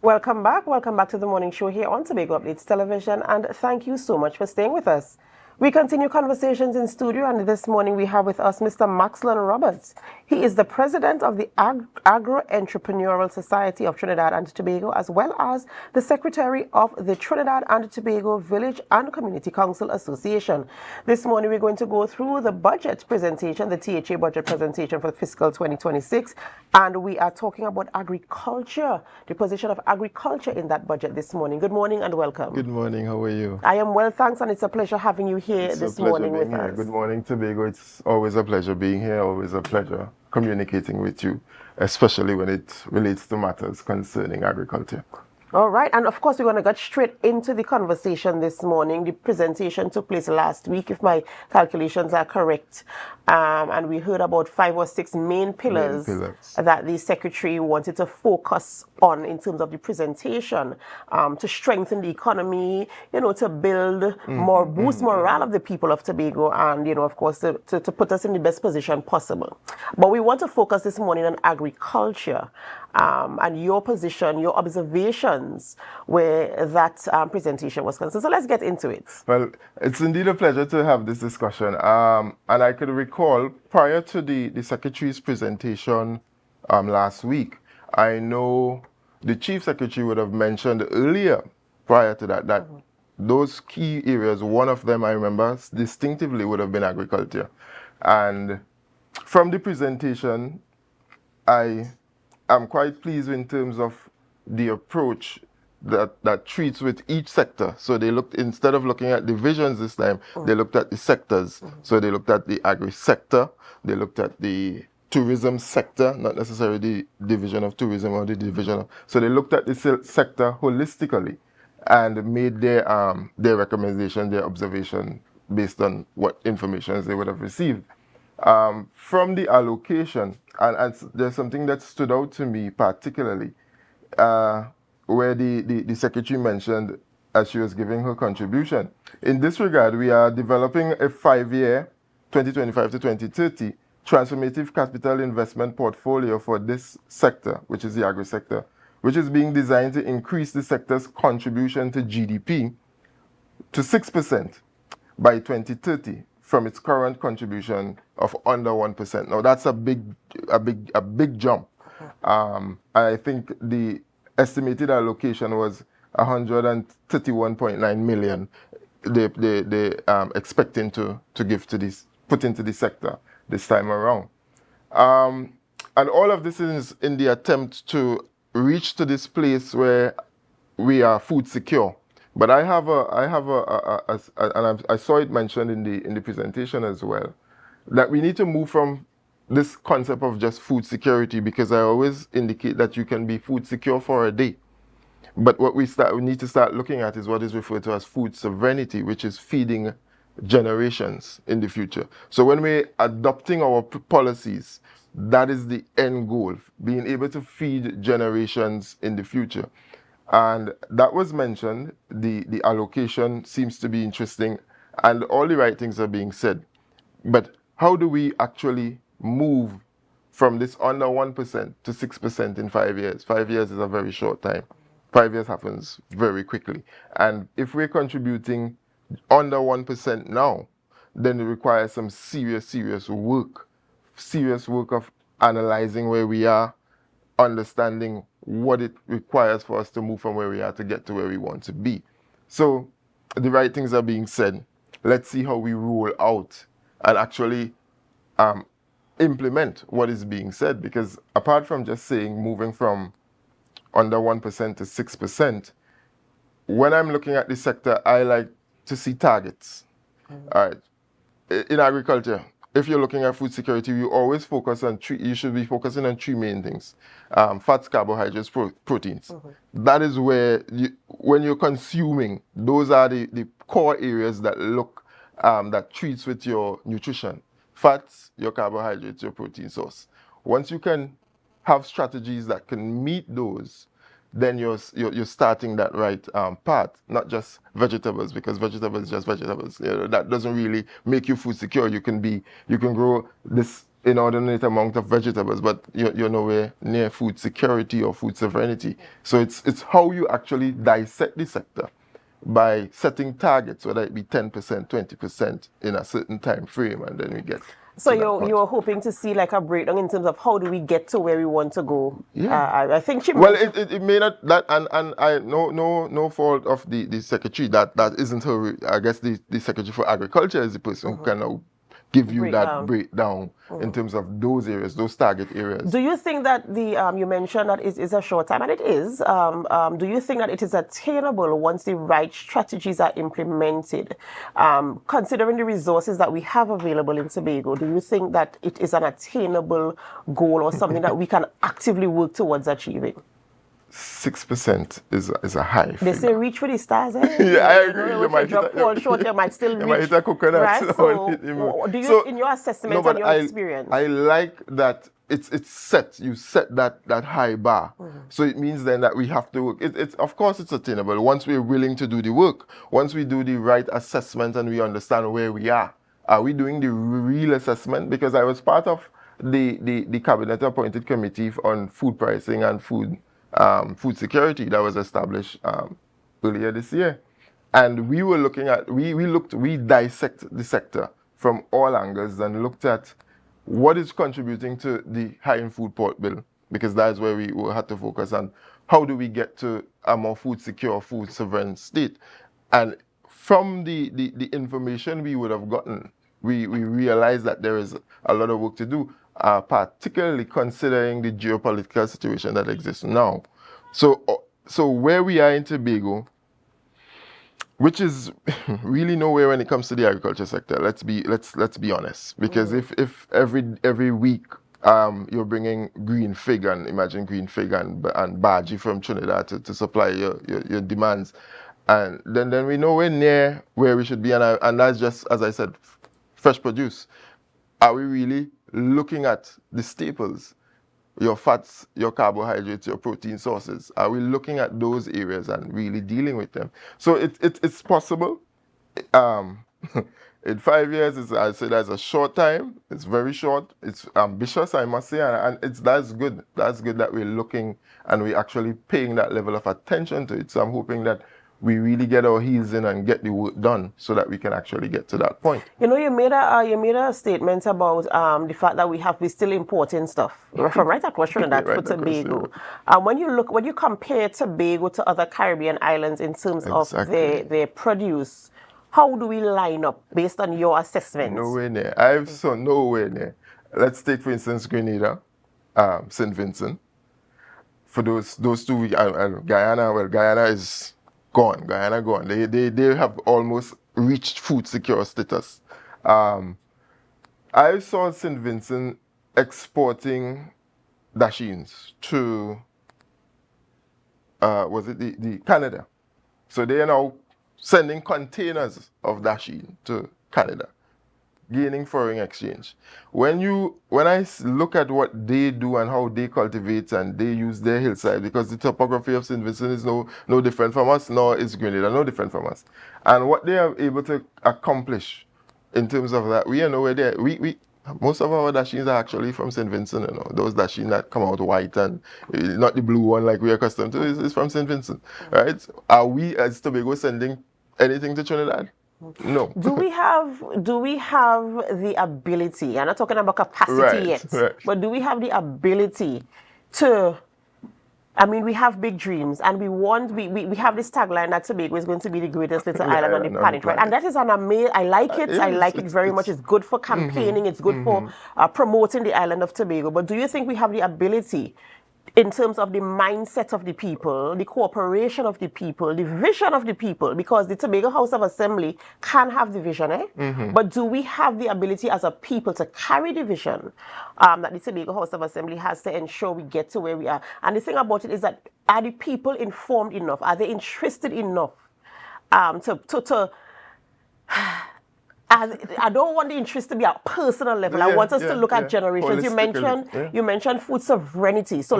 Welcome back. Welcome back to the morning show here on Tobago Updates Television, and thank you so much for staying with us. We continue conversations in studio, and this morning we have with us Mr. Maxslon Roberts. He is the president of the Agro-Entrepreneurial Society of Trinidad and Tobago, as well as the secretary of the Trinidad and Tobago Village and Community Council Association. This morning we're going to go through the budget presentation, the T.H.A. budget presentation for fiscal 2026, and we are talking about agriculture, the position of agriculture in that budget this morning. Good morning and welcome. Good morning. How are you? I am well, thanks, and it's a pleasure having you here this morning with us. Good morning, Tobago. It's always a pleasure being here, always a pleasure communicating with you, especially when it relates to matters concerning agriculture. All right, and of course we're going to get straight into the conversation this morning. The presentation took place last week, if my calculations are correct, and we heard about 5 or 6 main pillars that the secretary wanted to focus on in terms of the presentation, to strengthen the economy, to build boost morale of the people of Tobago, and of course to put us in the best position possible. But we want to focus this morning on agriculture, and your position, your observations where that presentation was concerned. So let's get into it. Well, it's indeed a pleasure to have this discussion. And I could recall prior to the Secretary's presentation last week, I know the Chief Secretary would have mentioned earlier prior to that those key areas, one of them I remember distinctively would have been agriculture. And from the presentation, I'm quite pleased in terms of the approach that treats with each sector. So they looked, instead of looking at divisions this time, they looked at the sectors. So they looked at the agri sector, they looked at the tourism sector, not necessarily the division of tourism or the division of, so they looked at the sector holistically and made their recommendation, their observation based on what information they would have received. From the allocation, and there's something that stood out to me particularly, where the secretary mentioned as she was giving her contribution. In this regard, we are developing a 5-year, 2025 to 2030, transformative capital investment portfolio for this sector, which is the agri sector, which is being designed to increase the sector's contribution to GDP to 6% by 2030. From its current contribution of under 1%. Now that's a big jump. I think the estimated allocation was 131.9 million. They expecting to give to this, put into the sector this time around. And all of this is in the attempt to reach to this place where we are food secure. But I saw it mentioned in the presentation as well, that we need to move from this concept of just food security, because I always indicate that you can be food secure for a day. But what we need to start looking at is what is referred to as food sovereignty, which is feeding generations in the future. So when we're adopting our policies, that is the end goal, being able to feed generations in the future. And that was mentioned. The allocation seems to be interesting, and all the right things are being said. But how do we actually move from this under 1% to 6% in 5 years? 5 years is a very short time. 5 years happens very quickly. And if we're contributing under 1% now, then it requires some serious work of analyzing where we are, understanding what it requires for us to move from where we are to get to where we want to be. So the right things are being said. Let's see how we roll out and actually implement what is being said, because apart from just saying moving from under 1% to 6%, when I'm looking at this sector, I like to see targets. All right. In agriculture, if you're looking at food security, you always focus on you should be focusing on 3 main things: fats, carbohydrates, proteins. That is where when you're consuming, those are the core areas that that treats with your nutrition: fats, your carbohydrates, your protein source. Once you can have strategies that can meet those, then you're starting that right path, not just vegetables, because vegetables is just vegetables. That doesn't really make you food secure. You can grow this inordinate amount of vegetables, but you're nowhere near food security or food sovereignty. So it's how you actually dissect the sector by setting targets, whether it be 10%, 20% in a certain time frame, and then we get. So you're hoping to see like a breakdown in terms of how do we get to where we want to go? Yeah. I think she. Well, it may not that, and I no fault of the secretary that isn't her. I guess the secretary for agriculture is the person who can now give you that breakdown in terms of those areas, those target areas. Do you think that you mentioned that it is a short time, and it is. Do you think that it is attainable once the right strategies are implemented? Considering the resources that we have available in Tobago, do you think that it is an attainable goal or something that we can actively work towards achieving? 6% is a high figure. They say reach for the stars, eh? Yeah, I agree. You might fall short, you might still reach. You might hit a coconut. Right? So, do you, in your assessment and your experience? I like that it's set. You set that high bar. So it means then that we have to work. Of course it's attainable once we're willing to do the work. Once we do the right assessment and we understand where we are. Are we doing the real assessment? Because I was part of the cabinet appointed committee on food pricing and food security that was established earlier this year, and we were looking at we dissect the sector from all angles and looked at what is contributing to the high in food port bill, because that's where we had to focus on how do we get to a more food secure, food sovereign state. And from the information we would have gotten, we realized that there is a lot of work to do. Particularly considering the geopolitical situation that exists now. So where we are in Tobago, which is really nowhere when it comes to the agriculture sector. Let's be honest, because if every week you're bringing green fig and bhaji from Trinidad to supply your demands, and then we nowhere near where we should be, and that's just, as I said, fresh produce. Are we really looking at the staples, your fats, your carbohydrates, your protein sources? Are we looking at those areas and really dealing with them? So it's possible. In 5 years, I'd say that's a short time. It's very short. It's ambitious, I must say, and that's good. That's good that we're looking and we're actually paying that level of attention to it. So I'm hoping that we really get our heels in and get the work done so that we can actually get to that point. You know, you made a statement about the fact that we still importing stuff from right across Trinidad for Tobago. When you compare Tobago to other Caribbean islands in terms of their produce, how do we line up based on your assessment? Nowhere near. I've saw nowhere near. Let's take, for instance, Grenada, St. Vincent. For those two, Guyana. Well, Guyana is gone. Guyana gone. They have almost reached food secure status. I saw St. Vincent exporting dashins to was it the Canada? So they are now sending containers of dasheen to Canada, gaining foreign exchange. When I look at what they do and how they cultivate and they use their hillside, because the topography of St. Vincent is no different from us, nor is Grenada no different from us. And what they are able to accomplish in terms of that, we are nowhere there. Most of our dashins are actually from St. Vincent, those dashins that come out white and not the blue one like we're accustomed to, is from St. Vincent, right? Are we as Tobago sending anything to Trinidad? No. Do we have the ability? I'm not talking about capacity yet, but do we have the ability to? I mean, we have big dreams, and we have this tagline that Tobago is going to be the greatest little island on the planet, right? And that is an amazing. I like it. I like it very much. It's good for campaigning. It's good for promoting the island of Tobago. But do you think we have the ability, in terms of the mindset of the people, the cooperation of the people, the vision of the people, because the Tobago House of Assembly can have the vision, but do we have the ability as a people to carry the vision that the Tobago House of Assembly has to ensure we get to where we are? And the thing about it is that, are the people informed enough? Are they interested enough to I don't want the interest to be at personal level. I want us to look at generations. You mentioned food sovereignty. So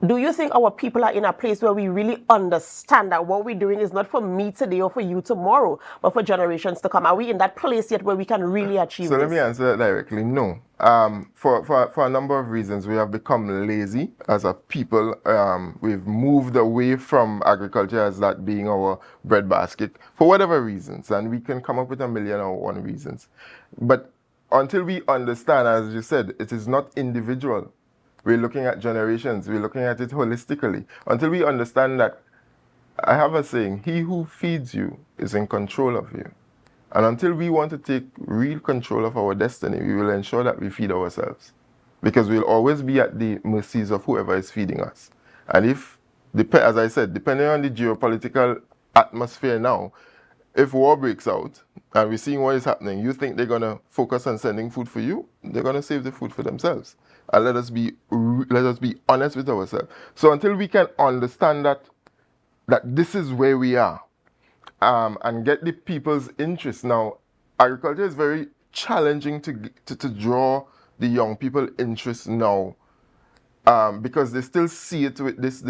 do you think our people are in a place where we really understand that what we're doing is not for me today or for you tomorrow, but for generations to come? Are we in that place yet where we can really achieve this? So let me answer that directly. No. For a number of reasons, we have become lazy as a people. We've moved away from agriculture as that being our breadbasket for whatever reasons, and we can come up with 1,000,001 reasons. But until we understand, as you said, it is not individual. We're looking at generations. We're looking at it holistically. Until we understand that, I have a saying, he who feeds you is in control of you. And until we want to take real control of our destiny, we will ensure that we feed ourselves. Because we'll always be at the mercies of whoever is feeding us. And if, as I said, depending on the geopolitical atmosphere now, if war breaks out and we're seeing what is happening, you think they're going to focus on sending food for you? They're going to save the food for themselves. And let us be honest with ourselves. So until we can understand that this is where we are, and get the people's interest. Now, agriculture is very challenging to draw the young people interest now, because they still see it with this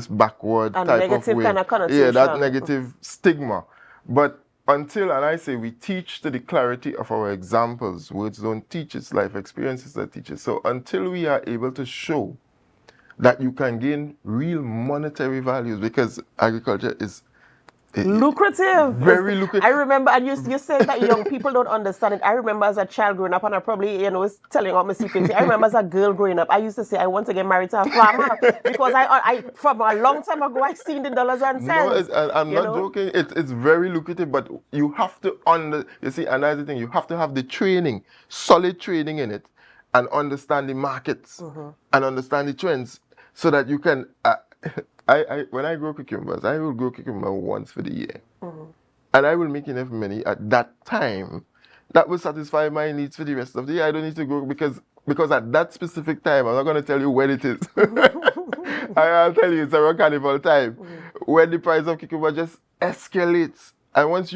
backward and type of negative way. kind of connotation. Yeah, that negative stigma. But until, and I say, we teach to the clarity of our examples. Words don't teach, it's life experiences that teach it. So until we are able to show that you can gain real monetary values, because agriculture is lucrative. Very lucrative. I remember, and you said that young people don't understand it. I remember as a child growing up, and I probably, was telling all my secrets. I remember as a girl growing up, I used to say, I want to get married to a farmer, because I from a long time ago, I seen the dollars and cents. No, I'm not joking. It's very lucrative, but you have to you see, another thing, you have to have the training, solid training in it, and understand the markets, and understand the trends, so that you can, when I grow cucumbers, I will grow cucumber once for the year. And I will make enough money at that time that will satisfy my needs for the rest of the year. I don't need to grow, because at that specific time, I'm not going to tell you when it is. I'll tell you, it's around carnival time, when the price of cucumber just escalates. And once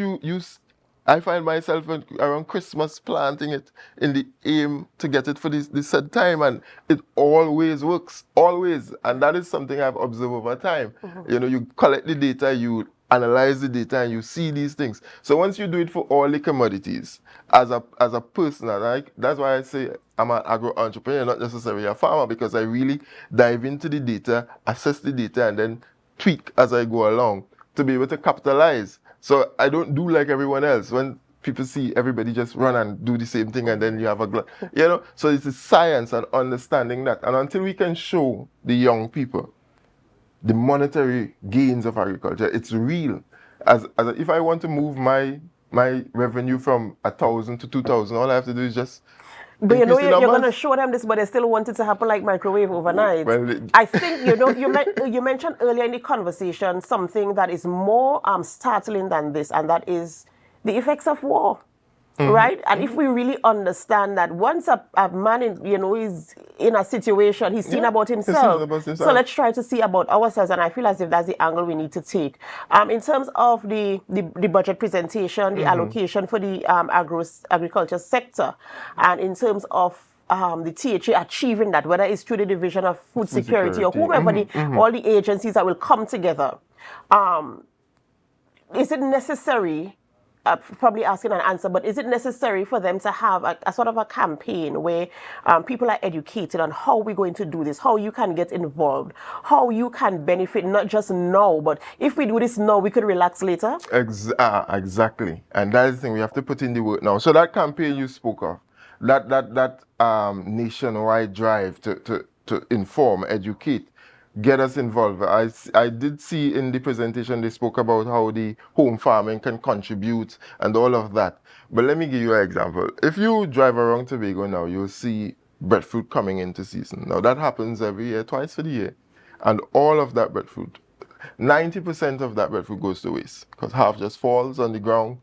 I find myself around Christmas planting it in the aim to get it for this said time, and it always works, always. And that is something I've observed over time. You collect the data, you analyze the data, and you see these things. So once you do it for all the commodities, as a person, and that's why I say I'm an agro entrepreneur, not necessarily a farmer, because I really dive into the data, assess the data, and then tweak as I go along to be able to capitalize. So I don't do like everyone else. When people see everybody just run and do the same thing, and then you have so it's a science and understanding that. And until we can show the young people the monetary gains of agriculture, it's real. If I want to move my revenue from 1,000 to 2,000, all I have to do is just. But you're going to show them this, but they still want it to happen like microwave overnight. Well, I think, you mentioned earlier in the conversation something that is more startling than this, and that is the effects of war. Right? And if we really understand that once a man is in a situation, he's seen about himself. So let's try to see about ourselves, and I feel as if that's the angle we need to take. In terms of the budget presentation, the allocation for the agriculture sector, and in terms of the T.H.A. achieving that, whether it's through the Division of Food Security or whomever, all the agencies that will come together, is it necessary? Probably asking an answer, but is it necessary for them to have a sort of a campaign where people are educated on how we're going to do this, how you can get involved, how you can benefit, not just now, but if we do this now, we could relax later? Exactly. And that is the thing, we have to put in the work now. So that campaign you spoke of, that nationwide drive to inform, educate, get us involved. I did see in the presentation they spoke about how the home farming can contribute and all of that. But let me give you an example. If you drive around Tobago now, you'll see breadfruit coming into season. Now that happens every year, twice for the year. And all of that breadfruit, 90% of that breadfruit goes to waste, because half just falls on the ground,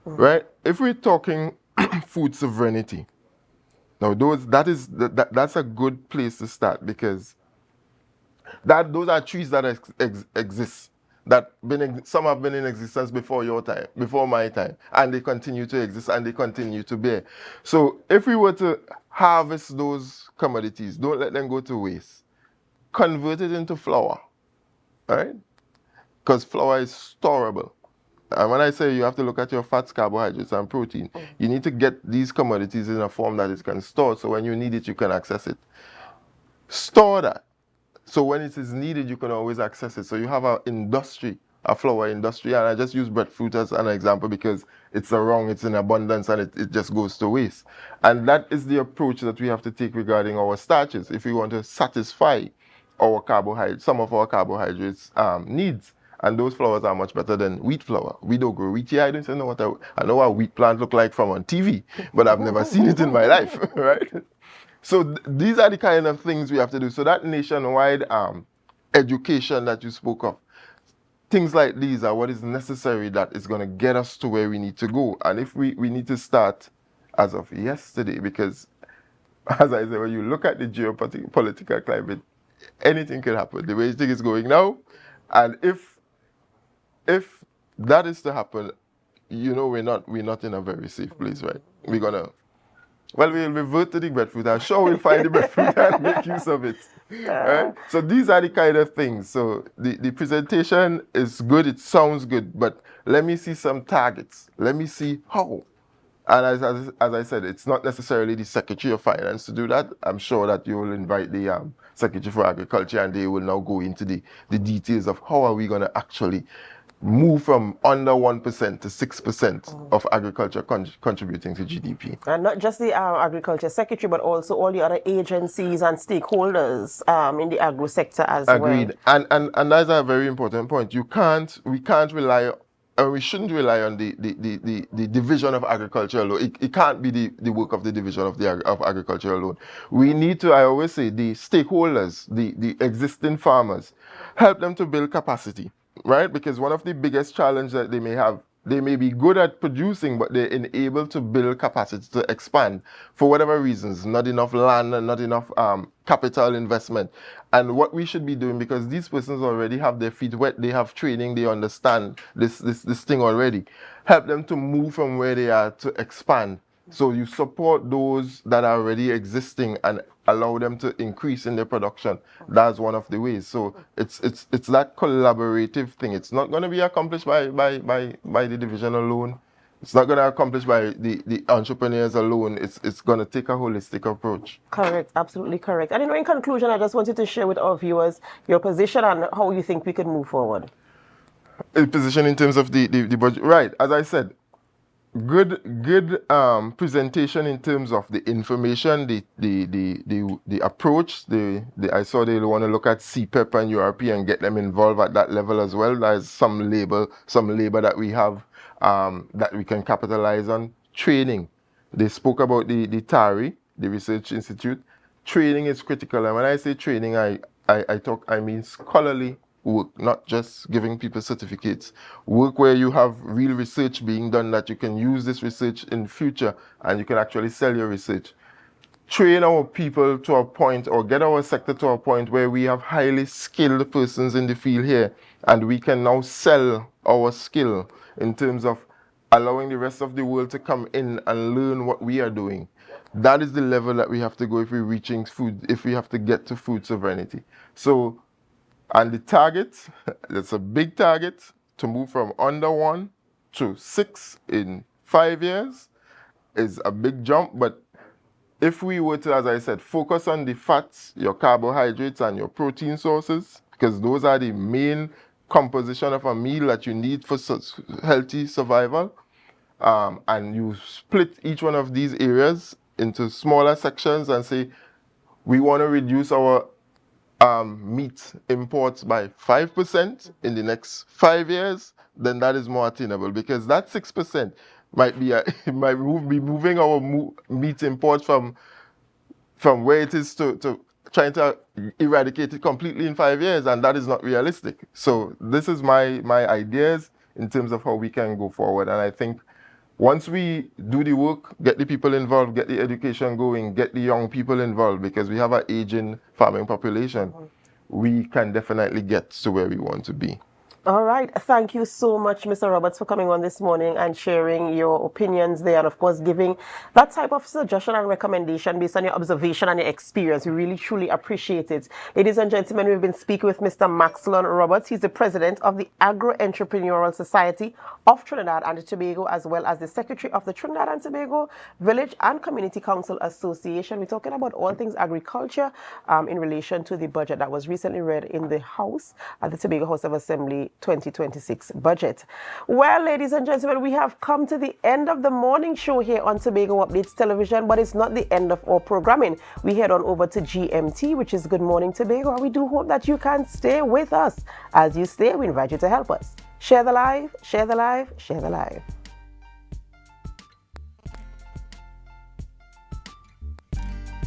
right? If we're talking food sovereignty, now that's a good place to start, because those are trees that exist, some have been in existence before your time, before my time, and they continue to exist and they continue to bear. So if we were to harvest those commodities, don't let them go to waste. Convert it into flour, right? Because flour is storable. And when I say you have to look at your fats, carbohydrates, and protein, you need to get these commodities in a form that it can store, so when you need it, you can access it. Store that. So when it is needed, you can always access it. So you have an industry, a flour industry, and I just use breadfruit as an example because it's it's in abundance, and it just goes to waste. And that is the approach that we have to take regarding our starches if we want to satisfy our carbohydrates, some of our carbohydrates needs. And those flours are much better than wheat flour. We don't grow wheat here. I don't know I know what a wheat plant look like from on TV, but I've never seen it in my life, right? So these are the kind of things we have to do. So that nationwide education that you spoke of, things like these are what is necessary that is going to get us to where we need to go. And if we need to start as of yesterday, because as I said, when you look at the geopolitical climate, anything can happen. The way things is going now, and if that is to happen, we're not in a very safe place, right? We'll revert to the breadfruit. I'm sure we'll find the breadfruit and make use of it. Right? So these are the kind of things. So the presentation is good, it sounds good, but let me see some targets. Let me see how. And as I said, it's not necessarily the Secretary of Finance to do that. I'm sure that you will invite the Secretary for Agriculture, and they will now go into the details of how are we going to actually move from under 1% to 6% of agriculture contributing to GDP. And not just the Agriculture Secretary, but also all the other agencies and stakeholders in the agro sector as well. Agreed. And that's a very important point. We can't rely, and we shouldn't rely on the division of agriculture alone. It can't be the work of the division of agriculture alone. We need to, I always say, the stakeholders, the existing farmers, help them to build capacity. Right? Because one of the biggest challenges that they may have, they may be good at producing, but they're unable to build capacity to expand for whatever reasons. Not enough land, not enough capital investment. And what we should be doing, because these persons already have their feet wet, they have training, they understand this thing already. Help them to move from where they are to expand. So you support those that are already existing and allow them to increase in their production. That's one of the ways. So it's that collaborative thing. It's not going to be accomplished by the division alone. It's not going to be accomplished by the entrepreneurs alone. It's going to take a holistic approach. Correct, absolutely correct. And in conclusion, I just wanted to share with our viewers your position and how you think we could move forward. A position in terms of the budget, right? As I said, good presentation in terms of the information, the approach. I saw they want to look at CPEP and URP and get them involved at that level as well. There's some labor that we have that we can capitalize on. Training. They spoke about the T.H.A, the Research Institute. Training is critical, and when I say training, I mean scholarly work, not just giving people certificates. Work where you have real research being done, that you can use this research in future and you can actually sell your research. Train our people to a point, or get our sector to a point where we have highly skilled persons in the field here, and we can now sell our skill in terms of allowing the rest of the world to come in and learn what we are doing. That is the level that we have to go if we're reaching food, if we have to get to food sovereignty. So, and the target, that's a big target, to move from under 1 to 6 in 5 years is a big jump. But if we were to, as I said, focus on the fats, your carbohydrates, and your protein sources, because those are the main composition of a meal that you need for healthy survival, and you split each one of these areas into smaller sections and say, we want to reduce our meat imports by 5% in the next 5 years, then that is more attainable, because that 6% might be be moving our meat imports from where it is to trying to eradicate it completely in 5 years, and that is not realistic. So this is my ideas in terms of how we can go forward. And I think once we do the work, get the people involved, get the education going, get the young people involved, because we have an aging farming population, we can definitely get to where we want to be. All right. Thank you so much, Mr. Roberts, for coming on this morning and sharing your opinions there, and of course giving that type of suggestion and recommendation based on your observation and your experience. We really truly appreciate it. Ladies and gentlemen, we've been speaking with Mr. Maxslon Roberts. He's the president of the Agro-Entrepreneurial Society of Trinidad and Tobago, as well as the secretary of the Trinidad and Tobago Village and Community Council Association. We're talking about all things agriculture in relation to the budget that was recently read in the House at the Tobago House of Assembly 2026 budget. Well, ladies and gentlemen, we have come to the end of the morning show here on Tobago Updates Television, but it's not the end of our programming. We head on over to GMT, which is Good Morning Tobago, and we do hope that you can stay with us. As you stay, we invite you to help us. Share the live, share the live, share the live.